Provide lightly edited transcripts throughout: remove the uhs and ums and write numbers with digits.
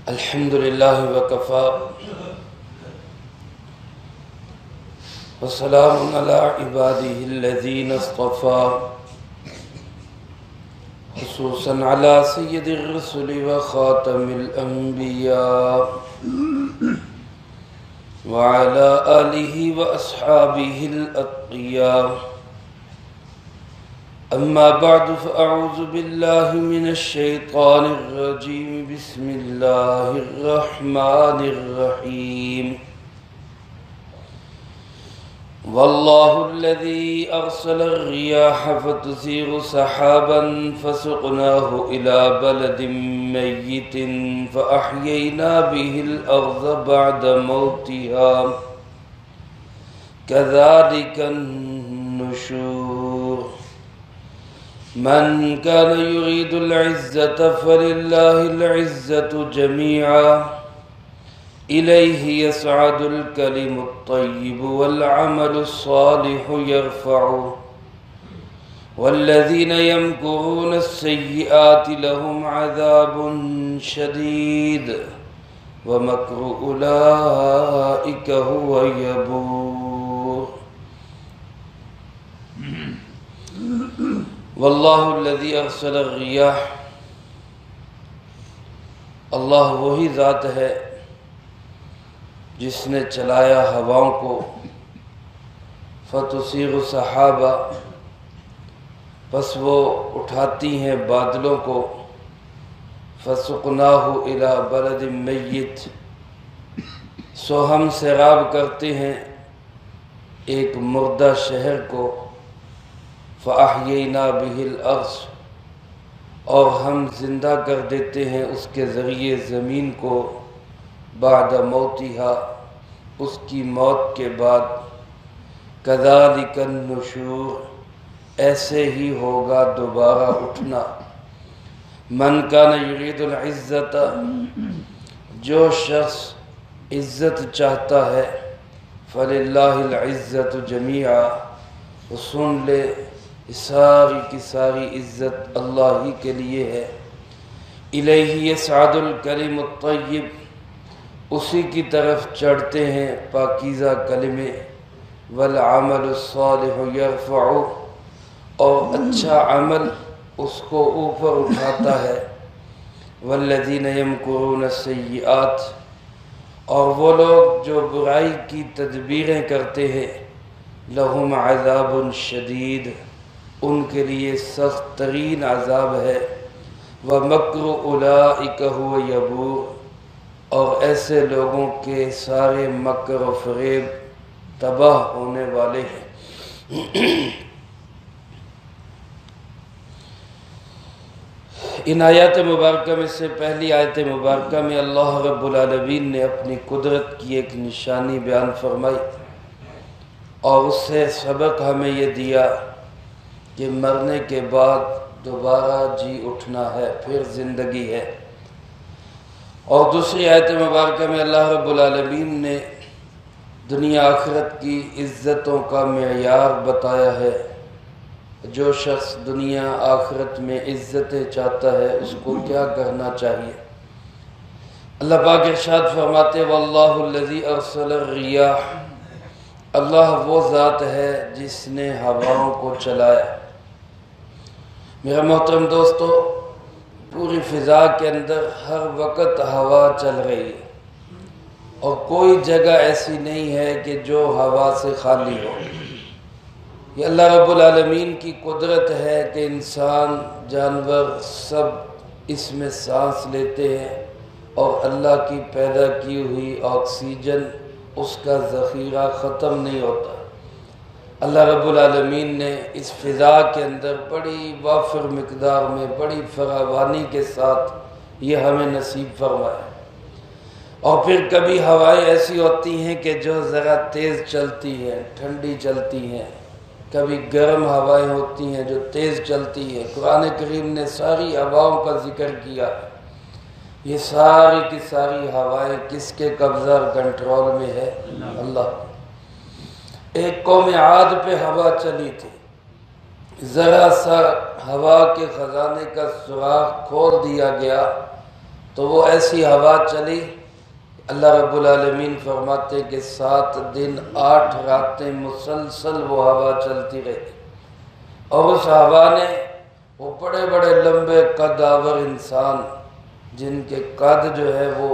الحمد لله وكفى وسلام على عباده الذين اصطفى خصوصا على سيد الرسل وخاتم الأنبياء وعلى آله وأصحابه الأتقياء. أما بعد فأعوذ بالله من الشيطان الرجيم. بسم الله الرحمن الرحيم. والله الذي أرسل الرياح فتثير سحابا فسقناه إلى بلد ميت فأحيينا به الأرض بعد موتها كذلك النشور. من كان يريد العزة فلله العزة جميعا إليه يصعد الكلم الطيب والعمل الصالح يرفعه والذين يمكرون السيئات لهم عذاب شديد ومكر أولئك هو يبور. واللہ الذی ارسل الریاح، اللہ وہی ذات ہے جس نے چلایا ہواؤں کو، فتصیغ سحابا، پس وہ اٹھاتی ہیں بادلوں کو، فسقناہ الی بلد میت، سو ہم سیراب کرتے ہیں ایک مردہ شہر کو، فَأَحْيَيْنَا بِهِ الْأَرْضَ، اور ہم زندہ کر دیتے ہیں اس کے ذریعے زمین کو، بعد موتها، اس کی موت کے بعد، كَذَلِكَ النُّشُورُ، ایسے ہی ہوگا دوبارہ اٹھنا. من كان يريد العزت، جو شخص عزت چاہتا ہے، فَلِلَّهِ الْعِزَّةُ جَمِيعًا، وہ سن لے ساری کی ساری عزت اللہ ہی کے لیے ہے. الیہ یصعد الکلم الطیب، اسی کی طرف چڑھتے ہیں پاکیزہ کلمے، والعمل الصالح یرفعہ، اور اچھا عمل اس کو اوپر اٹھاتا ہے. والذین یمکرون السیئات، اور وہ لوگ جو برائی کی تدبیریں کرتے ہیں، لہم عذاب شدید، ان کے لیے سخت ترین عذاب ہے. وَمَكْرُ أُولَئِكَ هُوَ يَبُورُ، اور ایسے لوگوں کے سارے مکر و فریب تباہ ہونے والے ہیں. ان آیات مبارکہ میں سے پہلی آیت مبارکہ میں اللہ رب العالمین نے اپنی قدرت کی ایک نشانی بیان فرمائی، اور اس سے سبق ہمیں یہ دیا کہ مرنے کے بعد دوبارہ جی اٹھنا ہے، پھر زندگی ہے. اور دوسری آیت مبارکہ میں اللہ رب العالمین نے دنیا آخرت کی عزتوں کا معیار بتایا ہے. جو شخص دنیا آخرت میں عزتیں چاہتا ہے اس کو کیا کرنا چاہیے. اللہ پاک ارشاد فرماتے، واللہ الذی ارسل الریاح، اللہ وہ ذات ہے جس نے ہواؤں کو چلایا. میرا محترم دوستو، پوری فضا کے اندر ہر وقت ہوا چل رہی ہے، اور کوئی جگہ ایسی نہیں ہے کہ جو ہوا سے خالی ہو. یہ اللہ رب العالمین کی قدرت ہے کہ انسان، جانور سب اس میں سانس لیتے ہیں، اور اللہ کی پیدا کی ہوئی آکسیجن، اس کا ذخیرہ ختم نہیں ہوتا. اللہ رب العالمین نے اس فضا کے اندر بڑی وافر مقدار میں، بڑی فراوانی کے ساتھ یہ ہمیں نصیب فرمایا. اور پھر کبھی ہوائیں ایسی ہوتی ہیں کہ جو ذرا تیز چلتی ہیں، ٹھنڈی چلتی ہیں، کبھی گرم ہوائیں ہوتی ہیں جو تیز چلتی ہیں. قرآن کریم نے ساری ہواؤں کا ذکر کیا. یہ ساری کی ساری ہوائیں کس کے قبضہ اور کنٹرول میں ہے؟ اللہ. ایک قوم عاد پہ ہوا چلی تھی، ذرا سا ہوا کے خزانے کا سوراخ کھول دیا گیا تو وہ ایسی ہوا چلی، اللہ رب العالمین فرماتے کہ 7 دن 8 راتیں مسلسل وہ ہوا چلتی رہی، اور اس ہوا نے وہ بڑے بڑے لمبے قد آور انسان جن کے قد جو ہے وہ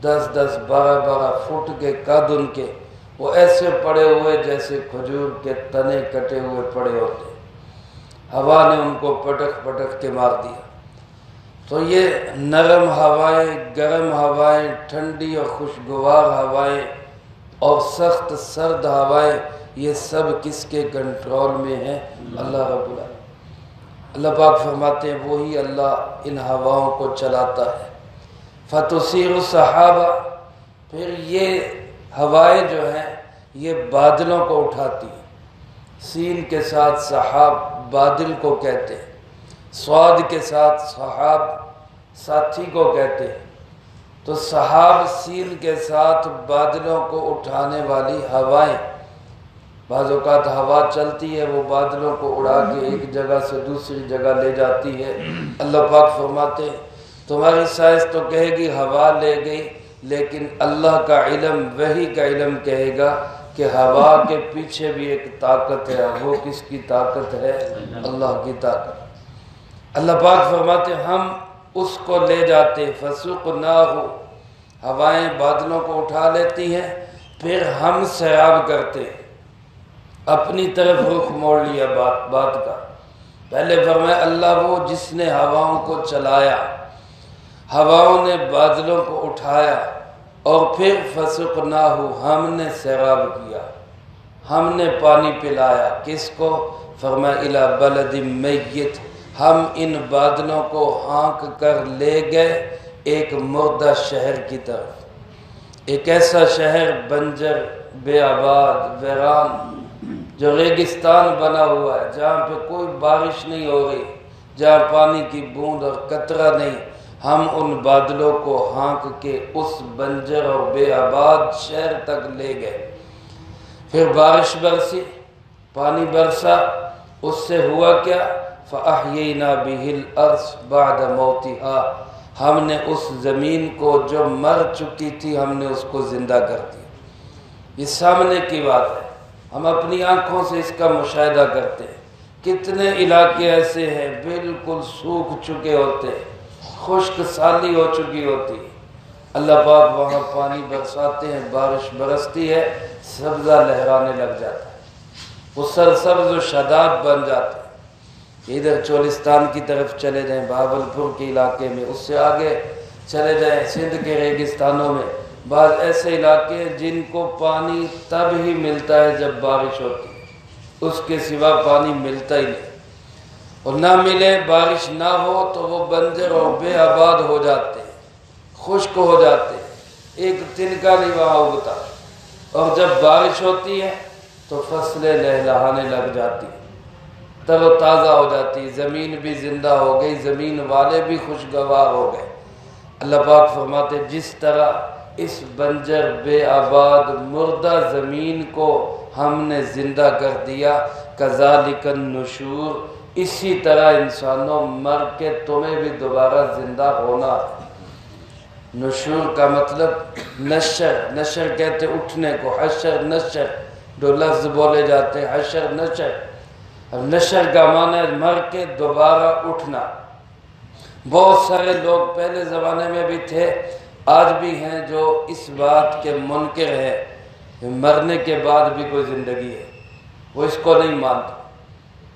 10-10 12-12 فٹ کے قد ان کے، وہ ایسے پڑے ہوئے جیسے کھجور کے تنے کٹے ہوئے پڑے ہوتے، ہوا نے ان کو پٹک پٹک کے مار دیا۔ تو یہ نرم ہوائیں، گرم ہوائیں، ٹھنڈی اور خوشگوار ہوائیں اور سخت سرد ہوائیں، یہ سب کس کے کنٹرول میں ہیں؟ اللہ رب العالمین۔ اللہ پاک فرماتے ہیں وہی اللہ ان ہواؤں کو چلاتا ہے۔ فَتُثِيرُ السَّحَابَ، پھر یہ ہوائیں جو ہیں یہ بادلوں کو اٹھاتی ہیں۔ سین کے ساتھ سحاب بادل کو کہتے ہیں، صاد کے ساتھ سحاب ساتھی کو کہتے ہیں۔ تو سحاب سین کے ساتھ بادلوں کو اٹھانے والی ہوائیں، بعض اوقات ہوا چلتی ہے وہ بادلوں کو اڑا کے ایک جگہ سے دوسری جگہ لے جاتی ہے۔ اللہ پاک فرماتے ہیں تمہاری سائنس تو کہے گی ہوا لے گئی، لیکن اللہ کا علم، وحی کا علم کہے گا کہ ہوا کے پیچھے بھی ایک طاقت ہے، وہ کس کی طاقت ہے؟ اللہ کی طاقت۔ اللہ پاک فرماتے ہم اس کو لے جاتے، فَسُقْنَاهُ، ہوائیں بادلوں کو اٹھا لیتی ہیں، پھر ہم سیراب کرتے، اپنی طرف رخ موڑ لیا بات کا۔ پہلے فرمایا اللہ وہ جس نے ہواؤں کو چلایا، ہواؤں نے بادلوں کو اٹھایا، اور پھر فَسُقْنَاهُ، ہم نے سیراب کیا، ہم نے پانی پلایا، کس کو؟ فرمایا إِلَى بَلَدٍ مَيِّتٍ، ہم ان بادلوں کو ہانک کر لے گئے ایک مردہ شہر کی طرف، ایک ایسا شہر بنجر، بے آباد، ویران، جو ریگستان بنا ہوا ہے، جہاں پہ کوئی بارش نہیں ہو رہی، جہاں پانی کی بوند اور قطرہ نہیں۔ ہم ان بادلوں کو ہانک کے اس بنجر اور بے آباد شہر تک لے گئے، پھر بارش برسی، پانی برسا، اس سے ہوا کیا؟ فَأَحْيَيْنَا بِهِ الْأَرْضَ بَعْدَ مَوْتِهَا، ہم نے اس زمین کو جو مر چکی تھی ہم نے اس کو زندہ کر دیا۔ یہ سامنے کی بات ہے، ہم اپنی آنکھوں سے اس کا مشاہدہ کرتے ہیں۔ کتنے علاقے ایسے ہیں بالکل سوکھ چکے ہوتے ہیں، خشک سالی ہو چکی ہوتی، اللہ پاک وہاں پانی برساتے ہیں، بارش برستی ہے، سبزہ لہرانے لگ جاتا ہے، وہ سرسبز و شاداب بن جاتے ہیں۔ ادھر چولستان کی طرف چلے جائیں، بہاولپور کے علاقے میں، اس سے آگے چلے جائیں سندھ کے ریگستانوں میں، بعض ایسے علاقے ہیں جن کو پانی تب ہی ملتا ہے جب بارش ہوتی ہے، اس کے سوا پانی ملتا ہی نہیں، اور نہ ملے، بارش نہ ہو تو وہ بنجر اور بے آباد ہو جاتے ہیں، خشک ہو جاتے ہیں، ایک تنکا نہیں وہاں اگتا، اور جب بارش ہوتی ہے تو فصلیں لہلہانے لگ جاتی ہیں، تر و تازہ ہو جاتی، زمین بھی زندہ ہو گئی، زمین والے بھی خوشگوار ہو گئے۔ اللہ پاک فرماتے جس طرح اس بنجر بے آباد مردہ زمین کو ہم نے زندہ کر دیا، کذالک النشور، اسی طرح انسانوں مر کے تمہیں بھی دوبارہ زندہ ہونا ہے۔ نشور کا مطلب نشر، نشر کہتے اٹھنے کو، حشر نشر، دو لفظ بولے جاتے ہیں، حشر نشر۔ اب نشر کا معنی ہے مر کے دوبارہ اٹھنا۔ بہت سارے لوگ پہلے زمانے میں بھی تھے، آج بھی ہیں، جو اس بات کے منکر ہیں مرنے کے بعد بھی کوئی زندگی ہے، وہ اس کو نہیں مانتے،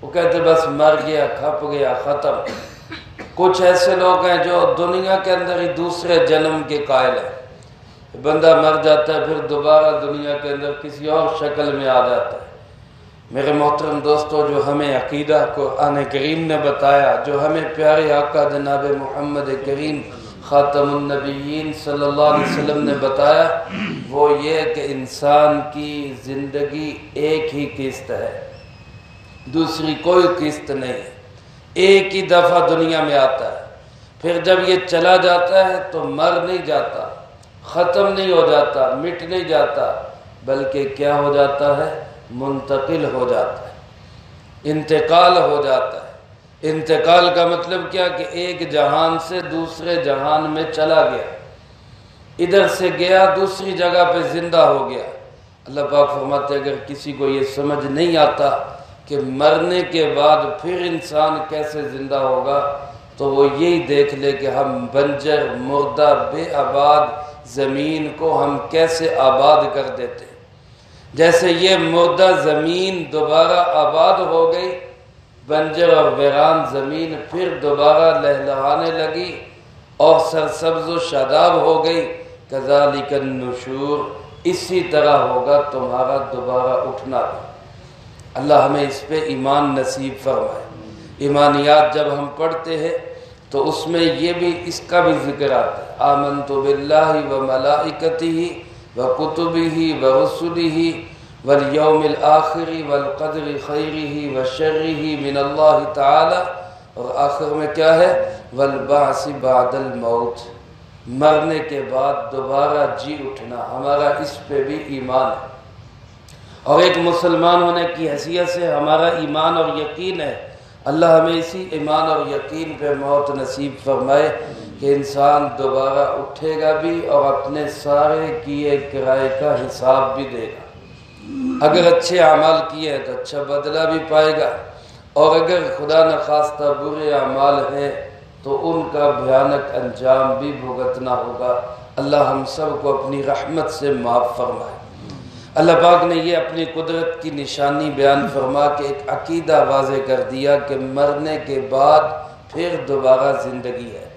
وہ کہتے بس مر گیا، کھپ گیا، ختم۔ کچھ ایسے لوگ ہیں جو دنیا کے اندر ہی دوسرے جنم کے قائل ہیں، بندہ مر جاتا ہے پھر دوبارہ دنیا کے اندر کسی اور شکل میں آ جاتا ہے۔ میرے محترم دوستو، جو ہمیں عقیدہ قرآن کریم نے بتایا، جو ہمیں پیارے آقا جناب محمد کریم خاتم النبیین صلی اللہ علیہ وسلم نے بتایا، وہ یہ کہ انسان کی زندگی ایک ہی قسط ہے، دوسری کوئی قسط نہیں ہے، ایک ہی دفعہ دنیا میں آتا ہے، پھر جب یہ چلا جاتا ہے تو مر نہیں جاتا، ختم نہیں ہو جاتا، مٹ نہیں جاتا، بلکہ کیا ہو جاتا ہے؟ منتقل ہو جاتا ہے، انتقال ہو جاتا ہے۔ انتقال کا مطلب کیا کہ ایک جہان سے دوسرے جہان میں چلا گیا، ادھر سے گیا دوسری جگہ پہ زندہ ہو گیا۔ اللہ پاک فرماتے ہیں اگر کسی کو یہ سمجھ نہیں آتا کہ مرنے کے بعد پھر انسان کیسے زندہ ہوگا تو وہ یہی دیکھ لے کہ ہم بنجر مردہ بے آباد زمین کو ہم کیسے آباد کر دیتے ہیں۔ جیسے یہ مردہ زمین دوبارہ آباد ہو گئی، بنجر اور ویران زمین پھر دوبارہ لہلہانے لگی اور سرسبز و شاداب ہو گئی، کذالک النشور، اسی طرح ہوگا تمہارا دوبارہ اٹھنا بھی۔ اللہ ہمیں اس پہ ایمان نصیب فرمائے۔ ایمانیات جب ہم پڑھتے ہیں تو اس میں یہ بھی اس کا بھی ذکر آتا ہے، آمنت باللہ وملائکتہ وکتبہ ورسلہ والیوم الآخر والقدر خیرہ وشرہ من اللہ تعالی، اور آخر میں کیا ہے، والبعث بعد الموت، مرنے کے بعد دوبارہ جی اٹھنا، ہمارا اس پہ بھی ایمان ہے۔ اور ایک مسلمان ہونے کی حیثیت سے ہمارا ایمان اور یقین ہے۔ اللہ ہمیں اسی ایمان اور یقین پہ موت نصیب فرمائے کہ انسان دوبارہ اٹھے گا بھی اور اپنے سارے کیے کرائے کا حساب بھی دے گا۔ اگر اچھے اعمال کیے ہیں تو اچھا بدلہ بھی پائے گا، اور اگر خدا نخواستہ برے اعمال ہیں تو ان کا بھیانک انجام بھی بھگتنا ہوگا۔ اللہ ہم سب کو اپنی رحمت سے معاف فرمائے۔ اللہ پاک نے یہ اپنی قدرت کی نشانی بیان فرما کے ایک عقیدہ واضح کر دیا کہ مرنے کے بعد پھر دوبارہ زندگی ہے۔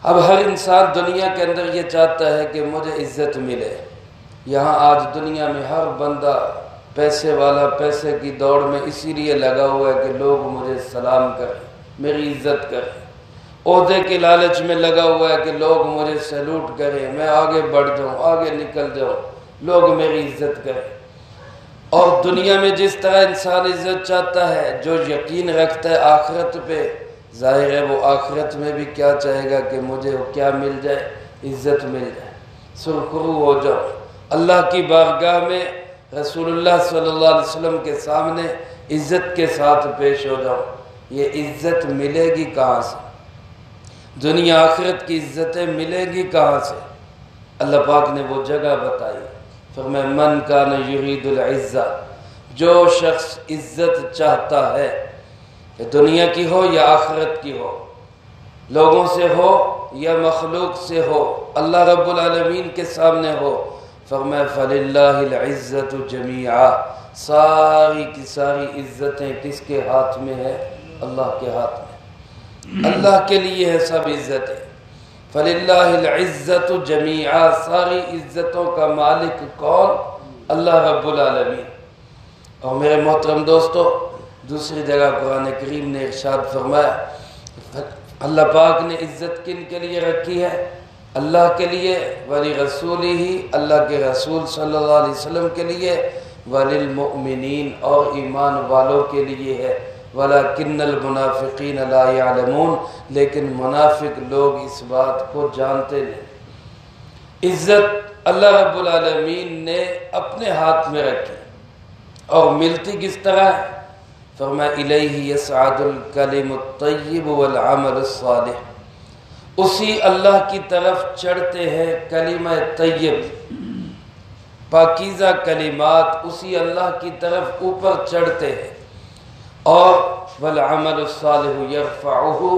اب ہر انسان دنیا کے اندر یہ چاہتا ہے کہ مجھے عزت ملے۔ یہاں آج دنیا میں ہر بندہ پیسے والا پیسے کی دوڑ میں اسی لیے لگا ہوا ہے کہ لوگ مجھے سلام کریں، میری عزت کریں۔ عہدے کے لالچ میں لگا ہوا ہے کہ لوگ مجھے سیلوٹ کریں، میں آگے بڑھ جاؤں، آگے نکل جاؤں، لوگ میری عزت کریں۔ اور دنیا میں جس طرح انسان عزت چاہتا ہے، جو یقین رکھتا ہے آخرت پہ، ظاہر ہے وہ آخرت میں بھی کیا چاہے گا کہ مجھے کیا مل جائے، عزت مل جائے، سرخرو ہو جاؤ، اللہ کی بارگاہ میں رسول اللہ صلی اللہ علیہ وسلم کے سامنے عزت کے ساتھ پیش ہو جاؤ۔ یہ عزت ملے گی کہاں سے؟ دنیا آخرت کی عزتیں ملے گی کہاں سے؟ اللہ پاک نے وہ جگہ بتائی، فرمایا من کان یرید العزہ، جو شخص عزت چاہتا ہے کہ دنیا کی ہو یا آخرت کی ہو، لوگوں سے ہو یا مخلوق سے ہو، اللہ رب العالمین کے سامنے ہو، فرمایا فَلِلَّهِ الْعِزَّةُ جَمِيعًا، ساری کی ساری عزتیں کس کے ہاتھ میں ہے؟ اللہ کے ہاتھ میں۔ اللہ کے لیے ہے سب عزتیں۔ فَلِلَّهِ الْعِزَّةُ جَمِيعًا، ساری عزتوں کا مالک کون؟ اللہ رب العالمین۔ اور میرے محترم دوستو، دوسری جگہ قرآن کریم نے ارشاد فرمایا، اللہ پاک نے عزت کن کے لیے رکھی ہے؟ اللہ کے لیے، وَلِرَسُولِهِ، اللہ کے رسول صلی اللہ علیہ وسلم کے لیے، وَلِلْمُؤْمِنِينَ، اور ایمان والوں کے لیے ہے، وَلَكِنَّ الْمُنَافِقِينَ لَا يَعْلَمُونَ، لیکن منافق لوگ اس بات کو جانتے نہیں۔ عزت اللہ رب العالمین نے اپنے ہاتھ میں رکھی، اور ملتی کس طرح ہے؟ فرمایا الیہ یصعد الکلم الطیب والعمل الصالح، اسی اللہ کی طرف چڑھتے ہیں کلمہ طیب، پاکیزہ کلمات اسی اللہ کی طرف اوپر چڑھتے ہیں، اور والعمل الصالح یرفعہ،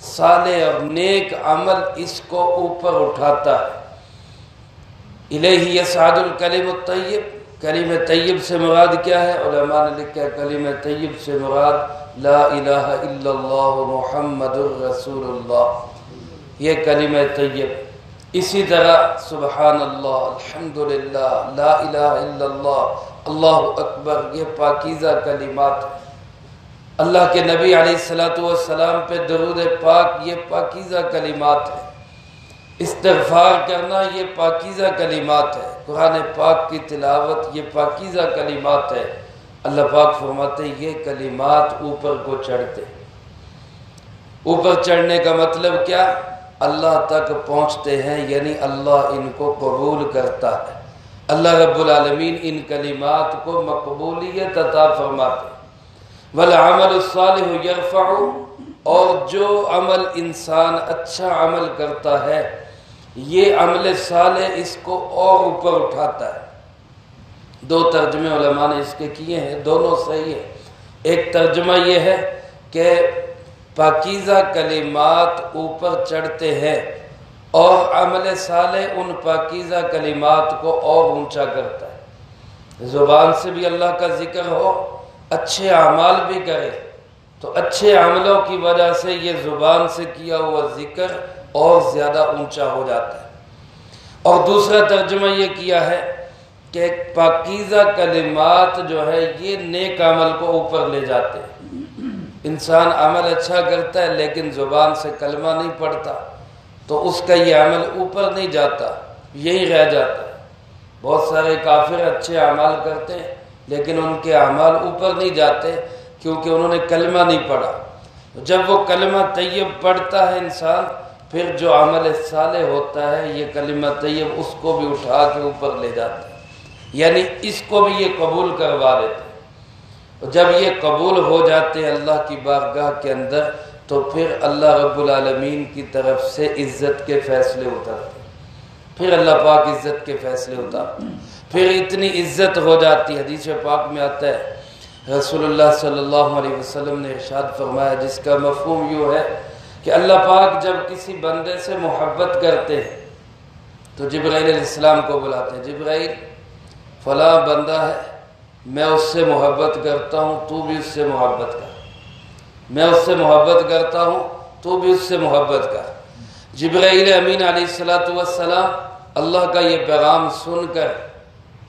صالح اور نیک عمل اس کو اوپر اٹھاتا ہے۔ الیہ یصعد الکلم الطیب، کلمہ طیب سے مراد کیا ہے؟ علماء نے لکھا ہے کلمہ طیب سے مراد لا الہ الا اللہ محمد الرسول اللہ، یہ کلمہ طیب۔ اسی طرح سبحان اللہ، الحمدللہ، لا الہ الا اللہ، اللہ اکبر، یہ پاکیزہ کلمات ہیں۔ اللہ کے نبی علیہ السلام پہ درود پاک، یہ پاکیزہ کلمات ہیں۔ استغفار کرنا یہ پاکیزہ کلمات ہے، قرآن پاک کی تلاوت یہ پاکیزہ کلمات ہے۔ اللہ پاک فرماتے ہیں یہ کلمات اوپر کو چڑھتے۔ اوپر چڑھنے کا مطلب کیا؟ اللہ تک پہنچتے ہیں، یعنی اللہ ان کو قبول کرتا ہے۔ اللہ رب العالمین ان کلمات کو مقبولیت عطا فرماتے ہیں۔ والعمل الصالح یرفع، اور جو عمل انسان اچھا عمل کرتا ہے یہ عمل صالح اس کو اور اوپر اٹھاتا ہے۔ دو ترجمے علماء نے اس کے کیے ہیں، دونوں صحیح ہیں۔ ایک ترجمہ یہ ہے کہ پاکیزہ کلمات اوپر چڑھتے ہیں اور عمل صالح ان پاکیزہ کلمات کو اور اونچا کرتا ہے۔ زبان سے بھی اللہ کا ذکر ہو، اچھے اعمال بھی کرے تو اچھے عملوں کی وجہ سے یہ زبان سے کیا ہوا ذکر اور زیادہ اونچا ہو جاتا ہے۔ اور دوسرا ترجمہ یہ کیا ہے کہ پاکیزہ کلمات جو ہے یہ نیک عمل کو اوپر لے جاتے ہیں۔ انسان عمل اچھا کرتا ہے لیکن زبان سے کلمہ نہیں پڑھتا تو اس کا یہ عمل اوپر نہیں جاتا، یہی رہ جاتا ہے۔ بہت سارے کافر اچھے اعمال کرتے ہیں لیکن ان کے اعمال اوپر نہیں جاتے کیونکہ انہوں نے کلمہ نہیں پڑھا۔ جب وہ کلمہ طیب پڑھتا ہے انسان، پھر جو عمل صالح ہوتا ہے یہ کلمہ طیب اس کو بھی اٹھا کے اوپر لے جاتا ہے، یعنی اس کو بھی یہ قبول کروا لیتے ہیں۔ جب یہ قبول ہو جاتے ہیں اللہ کی بارگاہ کے اندر تو پھر اللہ رب العالمین کی طرف سے عزت کے فیصلے اترتے ہیں، پھر اللہ پاک عزت کے فیصلے اتارتے ہیں، پھر اتنی عزت ہو جاتی ہے۔ حدیث پاک میں آتا ہے رسول اللہ صلی اللہ علیہ وسلم نے ارشاد فرمایا، جس کا مفہوم یوں ہے کہ اللہ پاک جب کسی بندے سے محبت کرتے ہیں تو جبرائیل علیہ السلام کو بلاتے ہیں، جبرائیل فلاں بندہ ہے، میں اس سے محبت کرتا ہوں، تو بھی اس سے محبت کر، میں اس سے محبت کرتا ہوں، تو بھی اس سے محبت کر۔ جبرائیل امین علیہ السلام اللہ کا یہ پیغام سن کر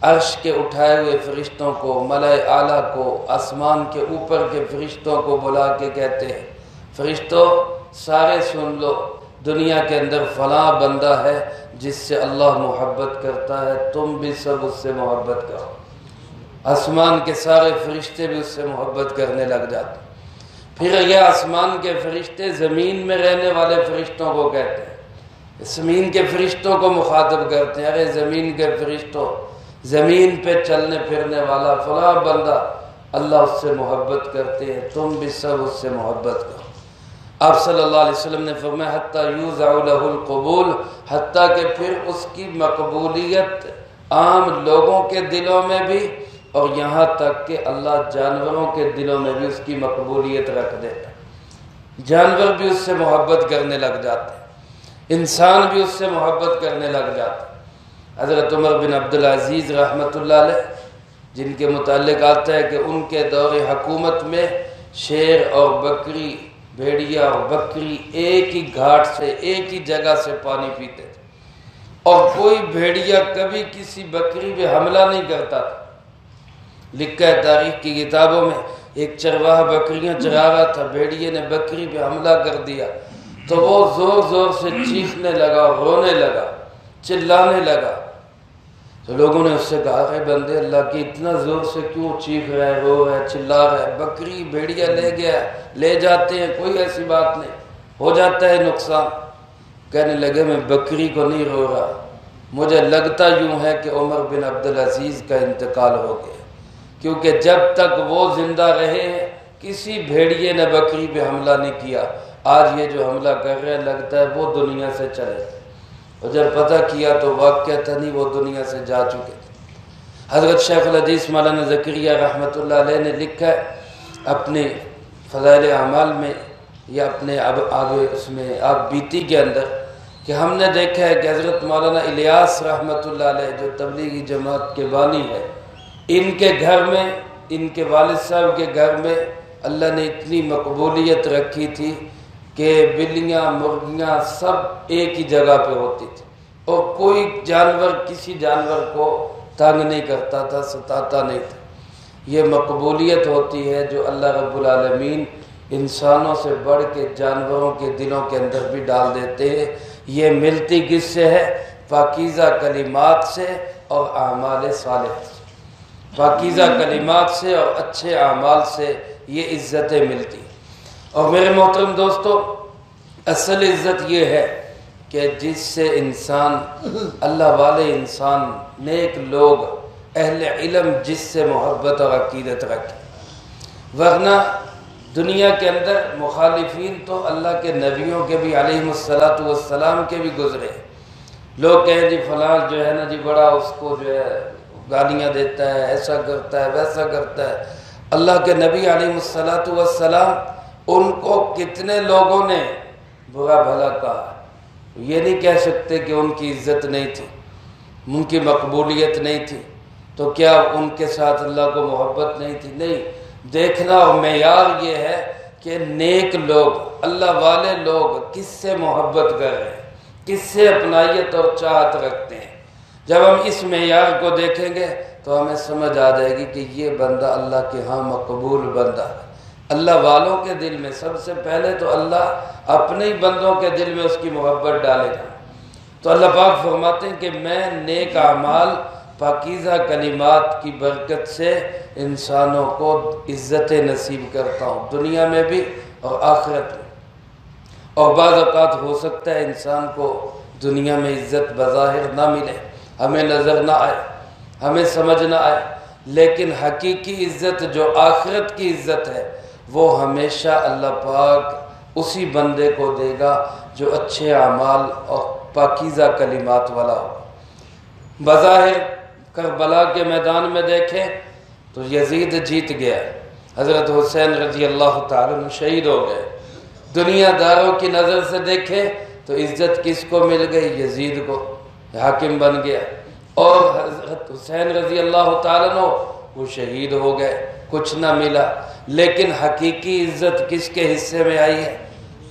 عرش کے اٹھائے ہوئے فرشتوں کو، ملائے اعلیٰ کو، آسمان کے اوپر کے فرشتوں کو بلا کے کہتے ہیں، فرشتوں سارے سن لو، دنیا کے اندر فلاں بندہ ہے جس سے اللہ محبت کرتا ہے، تم بھی سب اس سے محبت کرو۔ آسمان کے سارے فرشتے بھی اس سے محبت کرنے لگ جاتے۔ پھر یہ آسمان کے فرشتے زمین میں رہنے والے فرشتوں کو کہتے ہیں، زمین کے فرشتوں کو مخاطب کرتے ہیں، ارے زمین کے فرشتوں، زمین پہ چلنے پھرنے والا فلاں بندہ، اللہ اس سے محبت کرتے ہیں، تم بھی سب اس سے محبت کرو۔ آپ صلی اللہ علیہ وسلم نے فرمایا حتیٰ یوزع لہ القبول، حتیٰ کہ پھر اس کی مقبولیت عام لوگوں کے دلوں میں بھی، اور یہاں تک کہ اللہ جانوروں کے دلوں میں بھی اس کی مقبولیت رکھ دیتا ہے۔ جانور بھی اس سے محبت کرنے لگ جاتے ہیں، انسان بھی اس سے محبت کرنے لگ جاتے ہیں۔ حضرت عمر بن عبدالعزیز رحمۃ اللہ علیہ، جن کے متعلق آتا ہے کہ ان کے دور حکومت میں شیر اور بکری، بھیڑیا اور بکری ایک ہی گھاٹ سے، ایک ہی جگہ سے پانی پیتے تھے، اور کوئی بھیڑیا کبھی کسی بکری پہ حملہ نہیں کرتا تھا۔ لکھا ہے تاریخ کی کتابوں میں، ایک چرواہا بکریاں چرا رہا تھا، بھیڑیے نے بکری پہ حملہ کر دیا تو وہ زور زور سے چیخنے لگا، رونے لگا، چلانے لگا۔ تو لوگوں نے اس سے کہا کہ بندے اللہ کی اتنا زور سے کیوں چیخ رہے، رو رہے، چلا رہے، بکری بھیڑیا لے گیا، لے جاتے ہیں، کوئی ایسی بات نہیں، ہو جاتا ہے نقصان۔ کہنے لگے میں بکری کو نہیں رو رہا، مجھے لگتا یوں ہے کہ عمر بن عبدالعزیز کا انتقال ہو گیا، کیونکہ جب تک وہ زندہ رہے ہیں کسی بھیڑیے نے بکری پہ حملہ نہیں کیا، آج یہ جو حملہ کر رہے ہیں لگتا ہے وہ دنیا سے چلے، اور جب پتہ کیا تو واقعہ نہیں وہ دنیا سے جا چکے تھے۔ حضرت شیخ الحدیث مولانا زکریا رحمۃ اللہ علیہ نے لکھا ہے اپنے فضائل اعمال میں یا اپنے اب آگے اس میں آپ بیتی کے اندر کہ ہم نے دیکھا ہے کہ حضرت مولانا الیاس رحمۃ اللہ علیہ جو تبلیغی جماعت کے بانی ہے، ان کے گھر میں، ان کے والد صاحب کے گھر میں اللہ نے اتنی مقبولیت رکھی تھی کہ بلیاں، مرغیاں سب ایک ہی جگہ پہ ہوتی تھی، اور کوئی جانور کسی جانور کو تنگ نہیں کرتا تھا، ستاتا نہیں تھا۔ یہ مقبولیت ہوتی ہے جو اللہ رب العالمین انسانوں سے بڑھ کے جانوروں کے دلوں کے اندر بھی ڈال دیتے ہیں۔ یہ ملتی کس سے ہے؟ پاکیزہ کلمات سے اور اعمال صالح سے، پاکیزہ کلمات سے اور اچھے اعمال سے یہ عزتیں ملتی۔ اور میرے محترم دوستو، اصل عزت یہ ہے کہ جس سے انسان، اللہ والے انسان، نیک لوگ، اہل علم جس سے محبت اور عقیدت رکھے، ورنہ دنیا کے اندر مخالفین تو اللہ کے نبیوں کے بھی علیہ السلام کے بھی گزرے. لوگ کہیں جی فلاں جو ہے نا جی بڑا اس کو جو ہے گالیاں دیتا ہے، ایسا کرتا ہے ویسا کرتا ہے. اللہ کے نبی علیہ السلام ان کو کتنے لوگوں نے برا بھلا کہا. یہ نہیں کہہ سکتے کہ ان کی عزت نہیں تھی، ان کی مقبولیت نہیں تھی، تو کیا ان کے ساتھ اللہ کو محبت نہیں تھی؟ نہیں. دیکھنا اور معیار یہ ہے کہ نیک لوگ، اللہ والے لوگ کس سے محبت کر رہے ہیں، کس سے اپنائیت اور چاہت رکھتے ہیں. جب ہم اس معیار کو دیکھیں گے تو ہمیں سمجھ آ جائے گی کہ یہ بندہ اللہ کے ہاں مقبول بندہ ہے. اللہ والوں کے دل میں سب سے پہلے تو اللہ اپنے ہی بندوں کے دل میں اس کی محبت ڈالے گا. تو اللہ پاک فرماتے ہیں کہ میں نیک اعمال، پاکیزہ کلمات کی برکت سے انسانوں کو عزت نصیب کرتا ہوں، دنیا میں بھی اور آخرت میں. اور بعض اوقات ہو سکتا ہے انسان کو دنیا میں عزت بظاہر نہ ملے، ہمیں نظر نہ آئے، ہمیں سمجھ نہ آئے، لیکن حقیقی عزت جو آخرت کی عزت ہے وہ ہمیشہ اللہ پاک اسی بندے کو دے گا جو اچھے اعمال اور پاکیزہ کلمات والا ہو. بظاہر کربلا کے میدان میں دیکھیں تو یزید جیت گیا، حضرت حسین رضی اللہ تعالیٰ عنہ شہید ہو گئے. دنیا داروں کی نظر سے دیکھیں تو عزت کس کو مل گئی؟ یزید کو، حاکم بن گیا. اور حضرت حسین رضی اللہ تعالیٰ عنہ وہ شہید ہو گئے، کچھ نہ ملا. لیکن حقیقی عزت کس کے حصے میں آئی ہے؟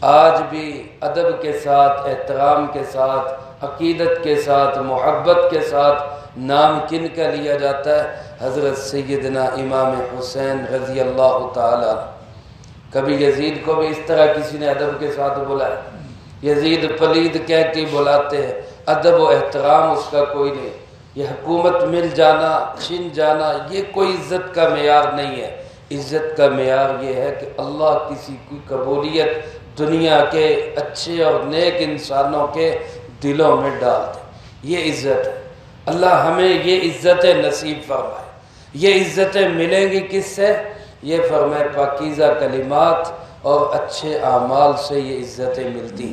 آج بھی ادب کے ساتھ، احترام کے ساتھ، عقیدت کے ساتھ، محبت کے ساتھ نام کن کا لیا جاتا ہے؟ حضرت سیدنا امام حسین رضی اللہ تعالی عنہ. کبھی یزید کو بھی اس طرح کسی نے ادب کے ساتھ بلایا؟ یزید پلید کہہ کے بلاتے ہیں، ادب و احترام اس کا کوئی نہیں. یہ حکومت مل جانا، چھن جانا، یہ کوئی عزت کا معیار نہیں ہے. عزت کا معیار یہ ہے کہ اللہ کسی کی قبولیت دنیا کے اچھے اور نیک انسانوں کے دلوں میں ڈال دے. یہ عزت ہے. اللہ ہمیں یہ عزتیں نصیب فرمائے. یہ عزتیں ملیں گی کس سے؟ یہ فرمائے پاکیزہ کلمات اور اچھے اعمال سے یہ عزتیں ملتی.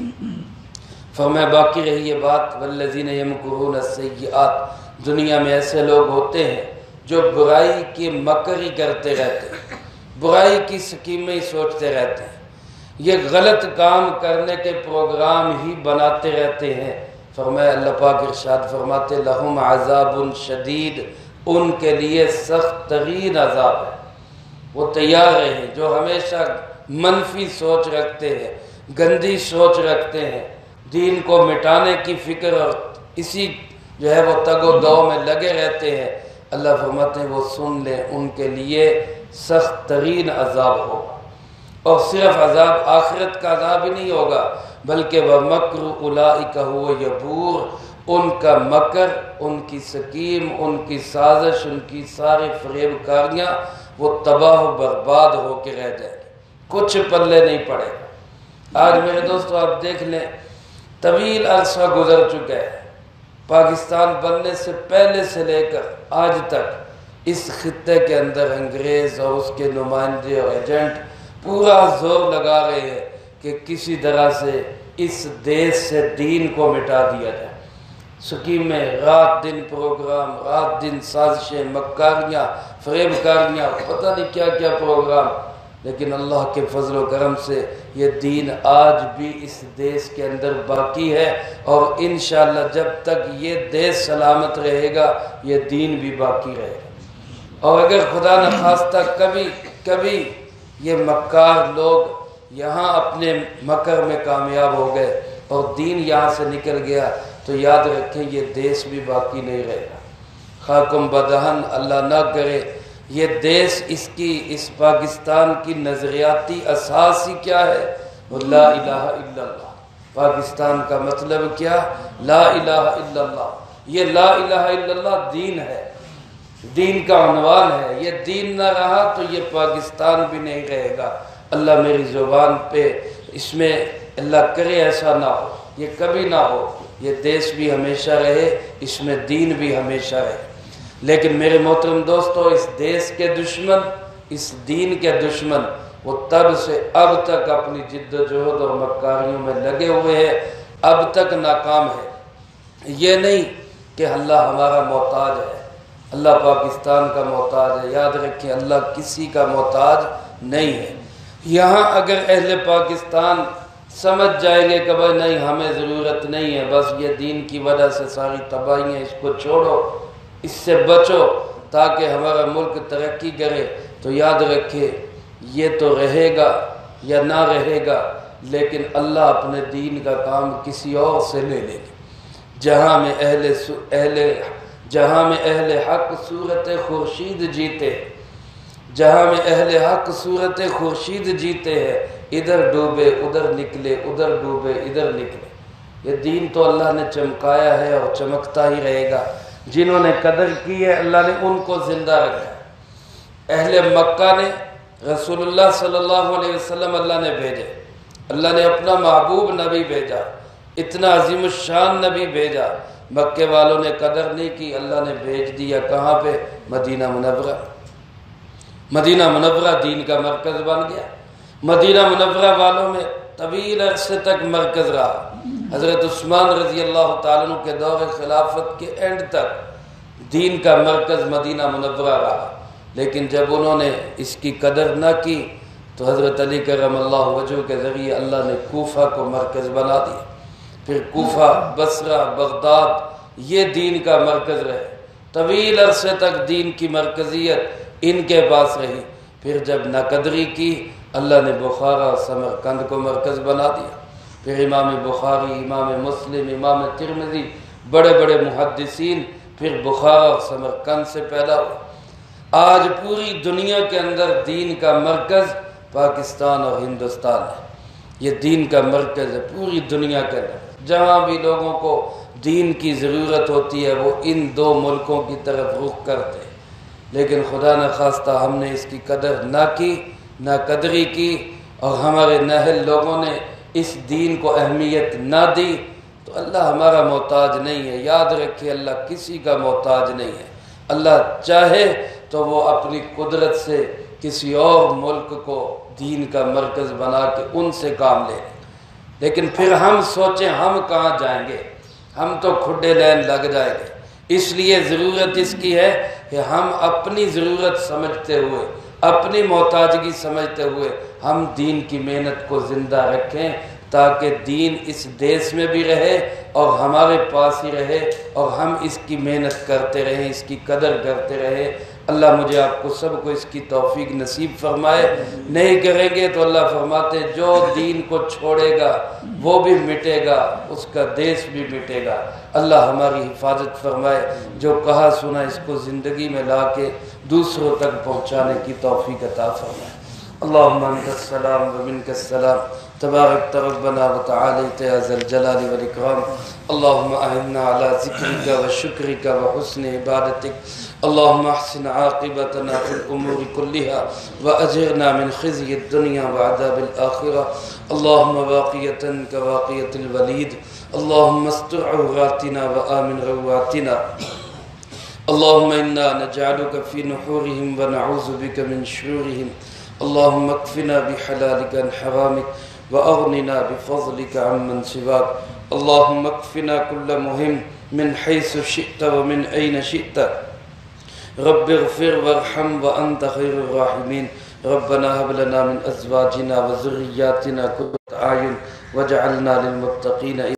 فرمائے باقی رہی یہ بات والذین یمکرون السیئات. دنیا میں ایسے لوگ ہوتے ہیں جو برائی کی مکر ہی کرتے رہتے ہیں، برائی کی سکیمیں ہی سوچتے رہتے ہیں، یہ غلط کام کرنے کے پروگرام ہی بناتے رہتے ہیں. فرمایا اللہ پاک ارشاد فرماتے لہم عذاب شدید، ان کے لیے سخت ترین عذاب ہے. وہ تیار رہیں جو ہمیشہ منفی سوچ رکھتے ہیں، گندی سوچ رکھتے ہیں، دین کو مٹانے کی فکر اور اسی جو ہے وہ تگ و دو میں لگے رہتے ہیں. اللہ فرماتے ہیں وہ سن لیں ان کے لیے سخت ترین عذاب ہوگا. اور صرف عذاب آخرت کا عذاب ہی نہیں ہوگا بلکہ وَمَكْرُ أُولَئِكَ هُوَ يَبُورُ. ان کا مکر، ان کی سکیم، ان کی سازش، ان کی سارے فریب کاریاں وہ تباہ و برباد ہو کے رہ جائیں گے، کچھ پلے نہیں پڑے گا. آج میرے دوستو آپ دیکھ لیں طویل عرصہ گزر چکا ہے، پاکستان بننے سے پہلے سے لے کر آج تک اس خطے کے اندر انگریز اور اس کے نمائندے اور ایجنٹ پورا زور لگا رہے ہیں کہ کسی طرح سے اس دیش سے دین کو مٹا دیا جائے. سکیمیں، رات دن پروگرام، رات دن سازشیں، مکاریاں، فریب کاریاں، پتہ نہیں کیا کیا پروگرام. لیکن اللہ کے فضل و کرم سے یہ دین آج بھی اس دیش کے اندر باقی ہے، اور انشاءاللہ جب تک یہ دیش سلامت رہے گا یہ دین بھی باقی رہے گا. اور اگر خدا نخواستہ کبھی یہ مکار لوگ یہاں اپنے مکر میں کامیاب ہو گئے اور دین یہاں سے نکل گیا تو یاد رکھیں یہ دیش بھی باقی نہیں رہے گا. خاکم بدہن، اللہ نہ کرے یہ دیش، اس پاکستان کی نظریاتی اساس ہی کیا ہے؟ لا الہ الا اللہ. پاکستان کا مطلب کیا؟ لا الہ الا اللہ. یہ لا الہ الا اللہ دین ہے، دین کا عنوان ہے. یہ دین نہ رہا تو یہ پاکستان بھی نہیں رہے گا. اللہ میری زبان پہ اس میں اللہ کرے ایسا نہ ہو، یہ کبھی نہ ہو. یہ دیش بھی ہمیشہ رہے، اس میں دین بھی ہمیشہ رہے. لیکن میرے محترم دوستو، اس دیش کے دشمن اس دین کے دشمن وہ تب سے اب تک اپنی جد و جہد اور مکاریوں میں لگے ہوئے ہیں، اب تک ناکام ہے۔ یہ نہیں کہ اللہ ہمارا محتاج ہے، اللہ پاکستان کا محتاج ہے، یاد رکھیں اللہ کسی کا محتاج نہیں ہے۔ یہاں اگر اہل پاکستان سمجھ جائیں گے کہ بھائی نہیں ہمیں ضرورت نہیں ہے، بس یہ دین کی وجہ سے ساری تباہی ہیں، اس کو چھوڑو، اس سے بچو تاکہ ہمارا ملک ترقی کرے، تو یاد رکھے یہ تو رہے گا یا نہ رہے گا، لیکن اللہ اپنے دین کا کام کسی اور سے لے لے گے۔ جہاں میں اہل حق صورت خورشید جیتے، جہاں میں اہل حق صورت خورشید جیتے ہیں، ادھر ڈوبے ادھر نکلے، ادھر ڈوبے ادھر نکلے۔ یہ دین تو اللہ نے چمکایا ہے اور چمکتا ہی رہے گا۔ جنہوں نے قدر کی ہے اللہ نے ان کو زندہ رکھا ہے۔ اہل مکہ نے رسول اللہ صلی اللہ علیہ وسلم اللہ نے بھیجے، اللہ نے اپنا محبوب نبی بھیجا، اتنا عظیم الشان نبی بھیجا، مکے والوں نے قدر نہیں کی، اللہ نے بھیج دیا کہاں پہ؟ مدینہ منورہ۔ مدینہ منورہ دین کا مرکز بن گیا۔ مدینہ منورہ والوں میں طویل عرصے تک مرکز رہا۔ حضرت عثمان رضی اللہ تعالیٰ عنہ کے دور خلافت کے اینڈ تک دین کا مرکز مدینہ منورہ رہا، لیکن جب انہوں نے اس کی قدر نہ کی تو حضرت علی کرم اللہ وجہہ کے ذریعے اللہ نے کوفہ کو مرکز بنا دیا۔ پھر کوفہ، بصرہ، بغداد یہ دین کا مرکز رہے۔ طویل عرصے تک دین کی مرکزیت ان کے پاس رہی۔ پھر جب ناقدری کی اللہ نے بخارا، سمرقند کو مرکز بنا دیا۔ پھر امام بخاری، امام مسلم، امام ترمذی، بڑے بڑے محدثین پھر بخارا اور سمرقند سے پیدا ہوئے۔ آج پوری دنیا کے اندر دین کا مرکز پاکستان اور ہندوستان ہے۔ یہ دین کا مرکز ہے پوری دنیا کے اندر۔ جہاں بھی لوگوں کو دین کی ضرورت ہوتی ہے وہ ان دو ملکوں کی طرف رخ کرتے ہیں، لیکن خدا نخواستہ ہم نے اس کی قدر نہ کی، نہ قدری کی، اور ہمارے نااہل لوگوں نے اس دین کو اہمیت نہ دی، تو اللہ ہمارا محتاج نہیں ہے۔ یاد رکھے اللہ کسی کا محتاج نہیں ہے۔ اللہ چاہے تو وہ اپنی قدرت سے کسی اور ملک کو دین کا مرکز بنا کے ان سے کام لے، لیکن پھر ہم سوچیں ہم کہاں جائیں گے، ہم تو کھڈے لین لگ جائیں گے۔ اس لیے ضرورت اس کی ہے کہ ہم اپنی ضرورت سمجھتے ہوئے، اپنی محتاجگی سمجھتے ہوئے ہم دین کی محنت کو زندہ رکھیں، تاکہ دین اس دیش میں بھی رہے اور ہمارے پاس ہی رہے، اور ہم اس کی محنت کرتے رہیں، اس کی قدر کرتے رہیں۔ اللہ مجھے آپ کو سب کو اس کی توفیق نصیب فرمائے۔ نہیں کریں گے تو اللہ فرماتے جو دین کو چھوڑے گا وہ بھی مٹے گا، اس کا دیش بھی مٹے گا۔ اللہ ہماری حفاظت فرمائے، جو کہا سنا اس کو زندگی میں لا کے دوسروں تک پہنچانے کی توفیق عطا فرمائے۔ اللہم انت السلام و منک السلام، تبارک ربنا و تعالیت یا ذا الجلال والاکرام۔ اللہم اعنا علی ذکرک و شکرک و حسن عبادتک۔ اللہم احسن عاقبتنا فی الامور کلها واجرنا من خزی الدنیا وعذاب الآخرہ۔ اللہم واقیتا کواقیت الولید، اللہم استر عوراتنا وآمن رواتنا۔ اللہم انا نجعلک فی نحورہم ونعوذ بک من شرورہم۔ اللہم اکفنا بحلالک عن حرامک واغننا بفضلک عمن سواک۔ اللہم اکفنا کل مہم من حیث شئت ومن این شئت۔ رب اغفر وارحم وانت خیر الراحمین۔ ربنا هب لنا من ازواجنا وذریاتنا قرۃ اعین واجعلنا للمتقین